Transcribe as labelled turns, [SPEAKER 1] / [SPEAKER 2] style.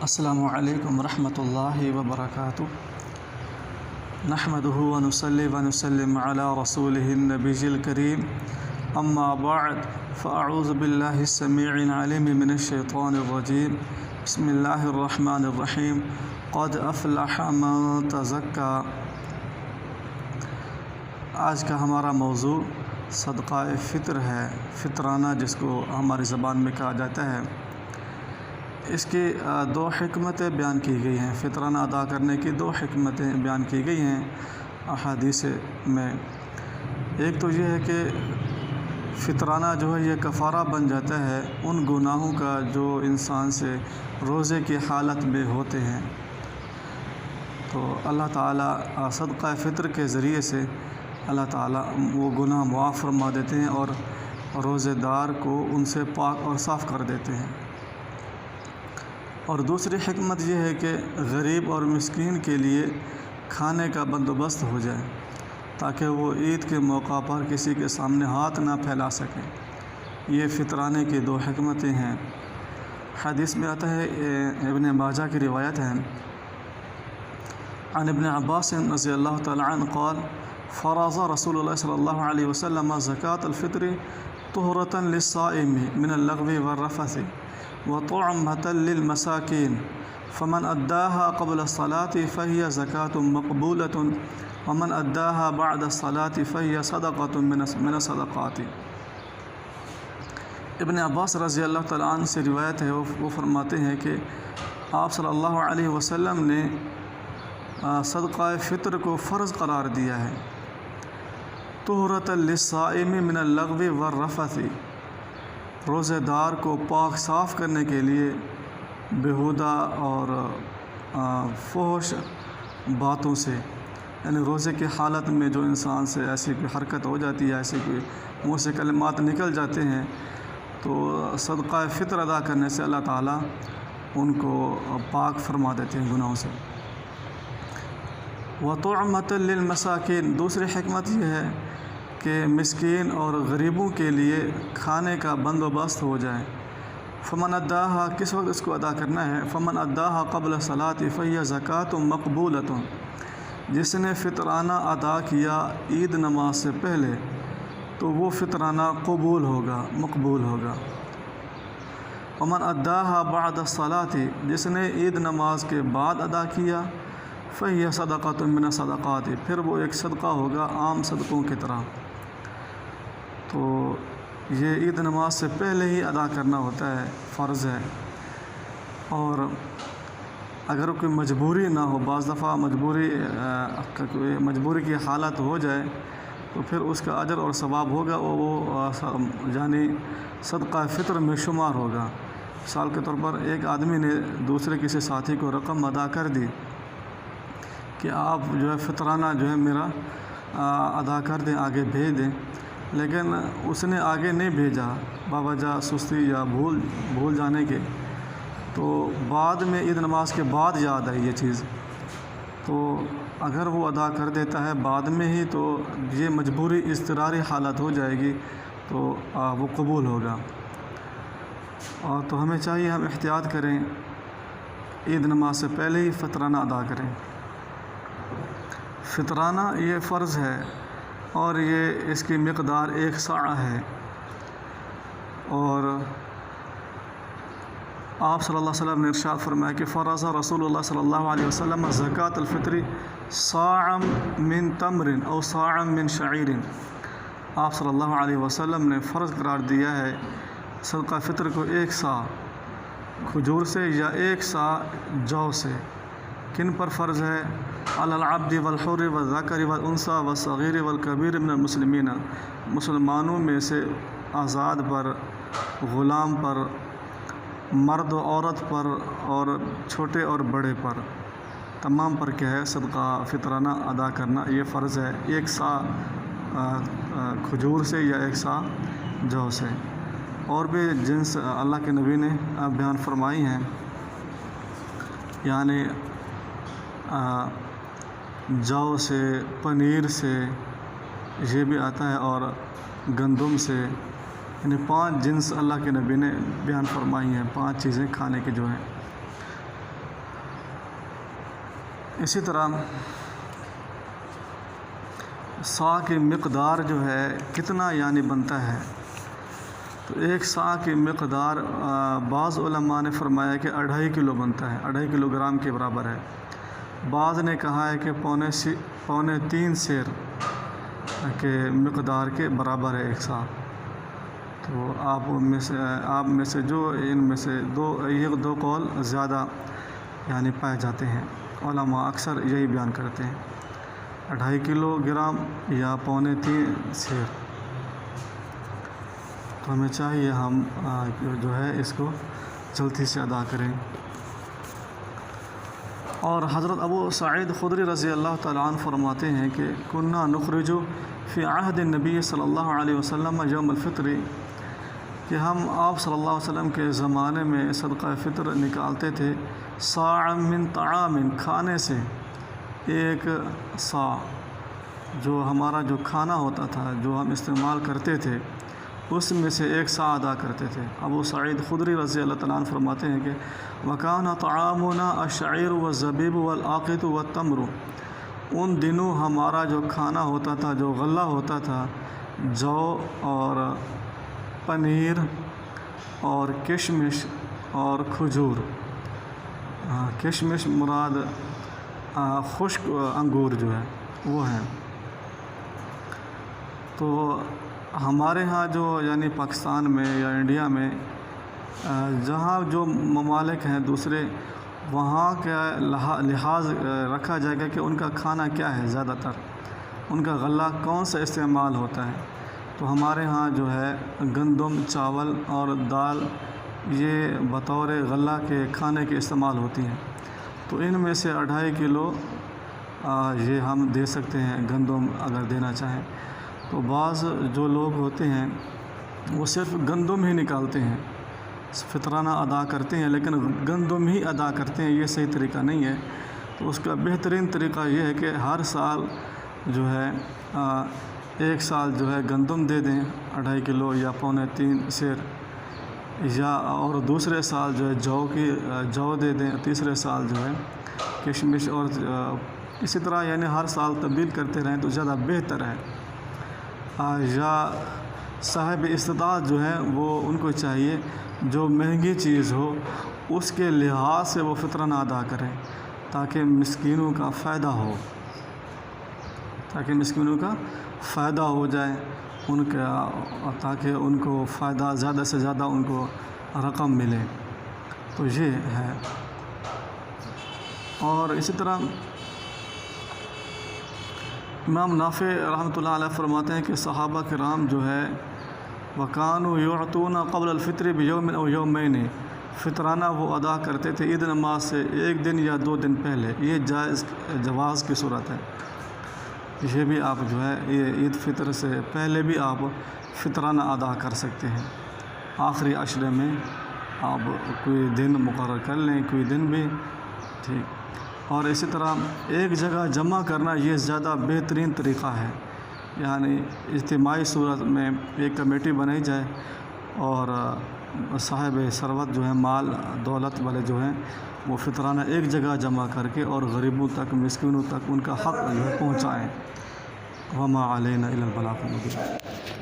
[SPEAKER 1] السلام علیکم ورحمۃ اللہ وبرکاتہ۔ نحمدہ ونصلی ونسلم علی رسولہ النبی الکریم، اما بعد فاعوذ باللہ السمیع العلیم من الشیطان الرجیم، بسم اللہ الرحمن الرحیم۔ قد افلح من تزکا۔ آج کا ہمارا موضوع صدقہ فطر ہے، فطرانہ جس کو ہماری زبان میں کہا جاتا ہے۔ اس کی دو حکمتیں بیان کی گئی ہیں، فطرانہ ادا کرنے کی دو حکمتیں بیان کی گئی ہیں احادیث میں۔ ایک تو یہ ہے کہ فطرانہ جو ہے یہ کفارہ بن جاتا ہے ان گناہوں کا جو انسان سے روزے کی حالت میں ہوتے ہیں، تو اللہ تعالیٰ صدقہ فطر کے ذریعے سے اللہ تعالیٰ وہ گناہ معاف فرما دیتے ہیں اور روزے دار کو ان سے پاک اور صاف کر دیتے ہیں۔ اور دوسری حکمت یہ ہے کہ غریب اور مسکین کے لیے کھانے کا بندوبست ہو جائے تاکہ وہ عید کے موقع پر کسی کے سامنے ہاتھ نہ پھیلا سکیں۔ یہ فطرانے کی دو حکمتیں ہیں۔ حدیث میں آتا ہے، ابن ماجہ کی روایت ہے، عن ابن عباس رضی اللہ تعالی عنہ قال فرض رسول اللہ صلی اللہ علیہ وسلم زکاة الفطر طہرة للصائم من اللغو والرفث وطعمة للمساكين فمن أداها قبل الصلاة فهي زكاة مقبولة ومن أداها بعد الصلاة فهي صدقة من الصدقات۔ ابن عباس رضی اللہ تعالیٰ عنہ سے روایت ہے، وہ فرماتے ہیں کہ آپ صلی اللہ علیہ وسلم نے صدقہ فطر کو فرض قرار دیا ہے، طہرۃ للصائم من اللغو والرفث، روزے دار کو پاک صاف کرنے کے لیے بیہودہ اور فحش باتوں سے، یعنی روزے کی حالت میں جو انسان سے ایسی کوئی حرکت ہو جاتی ہے، ایسے کوئی منہ سے کلمات نکل جاتے ہیں، تو صدقہ فطر ادا کرنے سے اللہ تعالیٰ ان کو پاک فرما دیتے ہیں گناہوں سے۔ وطعمة للمساکین، دوسری حکمت یہ ہے کہ مسکین اور غریبوں کے لیے کھانے کا بندوبست ہو جائے۔ فمن اداہا، کس وقت اس کو ادا کرنا ہے؟ فمن اداہا قبل الصلاۃ فہی زکاۃ مقبولۃ، جس نے فطرانہ ادا کیا عید نماز سے پہلے تو وہ فطرانہ قبول ہوگا، مقبول ہوگا۔ ومن اداہا بعد الصلاۃ، جس نے عید نماز کے بعد ادا کیا فہی صدقۃ من الصدقات، پھر وہ ایک صدقہ ہوگا عام صدقوں کی طرح۔ تو یہ عید نماز سے پہلے ہی ادا کرنا ہوتا ہے، فرض ہے۔ اور اگر کوئی مجبوری نہ ہو، بعض دفعہ مجبوری کی حالت ہو جائے تو پھر اس کا اجر اور ثواب ہوگا، وہ یعنی صدقہ فطر میں شمار ہوگا۔ مثال کے طور پر ایک آدمی نے دوسرے کسی ساتھی کو رقم ادا کر دی کہ آپ جو ہے فطرانہ جو ہے میرا ادا کر دیں، آگے بھیج دیں، لیکن اس نے آگے نہیں بھیجا باوجہ سستی یا بھول جانے کے، تو بعد میں عید نماز کے بعد یاد آئی یہ چیز، تو اگر وہ ادا کر دیتا ہے بعد میں ہی تو یہ مجبوری اضطراری حالت ہو جائے گی، تو وہ قبول ہوگا۔ اور تو ہمیں چاہیے ہم احتیاط کریں، عید نماز سے پہلے ہی فطرانہ ادا کریں۔ فطرانہ یہ فرض ہے اور یہ اس کی مقدار 1 صاع ہے، اور آپ صلی اللہ علیہ وسلم نے ارشاد فرمایا کہ فرض رسول اللہ صلی اللہ علیہ وسلم زکاة الفطر صاعا من تمر او صاعا من شعیر، آپ صلی اللہ علیہ وسلم نے فرض قرار دیا ہے صدقہ فطر کو 1 صاع کھجور سے یا 1 صاع جو سے۔ کن پر فرض ہے؟ علی العبد والحر والذکر والانثی والصغیر والکبیر من المسلمین، مسلمانوں میں سے آزاد پر، غلام پر، مرد و عورت پر، اور چھوٹے اور بڑے پر، تمام پر کیا ہے؟ صدقہ فطرانہ ادا کرنا یہ فرض ہے، 1 صاع کھجور سے یا 1 صاع جو سے۔ اور بھی جنس اللہ کے نبی نے بیان فرمائی ہیں، یعنی جو سے، پنیر سے، یہ بھی آتا ہے، اور گندم سے، یعنی 5 جنس اللہ کے نبی نے بیان فرمائی ہیں، 5 چیزیں کھانے کی جو ہیں۔ اسی طرح سا کی مقدار جو ہے کتنا یعنی بنتا ہے، تو ایک سا کی مقدار بعض علماء نے فرمایا کہ 2.5 کلو بنتا ہے، 2.5 کلو گرام کے برابر ہے۔ بعض نے کہا ہے کہ 3.25 سیر کے مقدار کے برابر ہے ایک سا۔ تو آپ میں سے جو ان میں سے یہ دو قول زیادہ یعنی پائے جاتے ہیں، علماء اکثر یہی بیان کرتے ہیں، 2.5 کلو گرام یا 3.25 سیر۔ تو ہمیں چاہیے ہم جو ہے اس کو جلدی سے ادا کریں۔ اور حضرت ابو سعید خدری رضی اللہ تعالیٰ عنہ فرماتے ہیں کہ کننا نخرج فی عہد النبی صلی اللہ علیہ وسلم یوم الفطر، کہ ہم آپ صلی اللہ علیہ وسلم کے زمانے میں صدقہ فطر نکالتے تھے، صاع من طعام، کھانے سے 1 صاع، جو ہمارا جو کھانا ہوتا تھا جو ہم استعمال کرتے تھے اس میں سے 1 صاع ادا کرتے تھے۔ ابو سعید خدری رضی اللہ تعالیٰ عنہ فرماتے ہیں کہ وَكَانَ طَعَامُنَا الشَّعِيرُ وَالزَّبِيبُ وَالْعَاقِطُ وَالتَّمْرُ، ان دنوں ہمارا جو کھانا ہوتا تھا، جو غلہ ہوتا تھا، جو اور پنیر اور کشمش اور کھجور، کشمش مراد خشک انگور جو ہے وہ ہیں۔ تو ہمارے ہاں جو یعنی پاکستان میں یا انڈیا میں جہاں جو ممالک ہیں دوسرے، وہاں کا لحاظ رکھا جائے گا کہ ان کا کھانا کیا ہے، زیادہ تر ان کا غلہ کون سا استعمال ہوتا ہے۔ تو ہمارے ہاں جو ہے گندم، چاول اور دال یہ بطور غلہ کے کھانے کے استعمال ہوتی ہیں۔ تو ان میں سے 2.5 کلو یہ ہم دے سکتے ہیں گندم اگر دینا چاہیں۔ تو بعض جو لوگ ہوتے ہیں وہ صرف گندم ہی نکالتے ہیں، فطرانہ ادا کرتے ہیں لیکن گندم ہی ادا کرتے ہیں، یہ صحیح طریقہ نہیں ہے۔ تو اس کا بہترین طریقہ یہ ہے کہ ہر سال جو ہے 1 سال جو ہے گندم دے دیں 2.5 کلو یا 3.25 سیر، یا اور دوسرے سال جو ہے جو دے دیں، تیسرے سال جو ہے کشمش، اور اسی طرح یعنی ہر سال تبدیل کرتے رہیں تو زیادہ بہتر ہے۔ یا صاحب استطاعت جو ہے وہ ان کو چاہیے جو مہنگی چیز ہو اس کے لحاظ سے وہ فطرانہ ادا کریں تاکہ مسکینوں کا فائدہ ہو جائے ان کا، تاکہ ان کو فائدہ زیادہ سے زیادہ ان کو رقم ملے۔ تو یہ ہے۔ اور اسی طرح امام نافع رحمۃ اللہ علیہ فرماتے ہیں کہ صحابہ کرام جو ہے وَكَانُوا يُعْطُونَ قَبْلَ الْفِطْرِ بِيَوْمٍ أَوْ يَوْمَيْنِ، فطرانہ وہ ادا کرتے تھے عید نماز سے 1 دن یا 2 دن پہلے، یہ جواز کی صورت ہے۔ یہ بھی آپ جو ہے یہ عید فطر سے پہلے بھی آپ فطرانہ ادا کر سکتے ہیں، آخری عشرے میں آپ کوئی دن مقرر کر لیں، کوئی دن بھی ٹھیک۔ اور اسی طرح ایک جگہ جمع کرنا یہ زیادہ بہترین طریقہ ہے، یعنی اجتماعی صورت میں ایک کمیٹی بنائی جائے اور صاحب ثروت جو ہے مال دولت والے جو ہیں وہ فطرانہ ایک جگہ جمع کر کے اور غریبوں تک، مسکینوں تک ان کا حق جو ہے پہنچائیں۔ وما علینا الا البلاغ المبین۔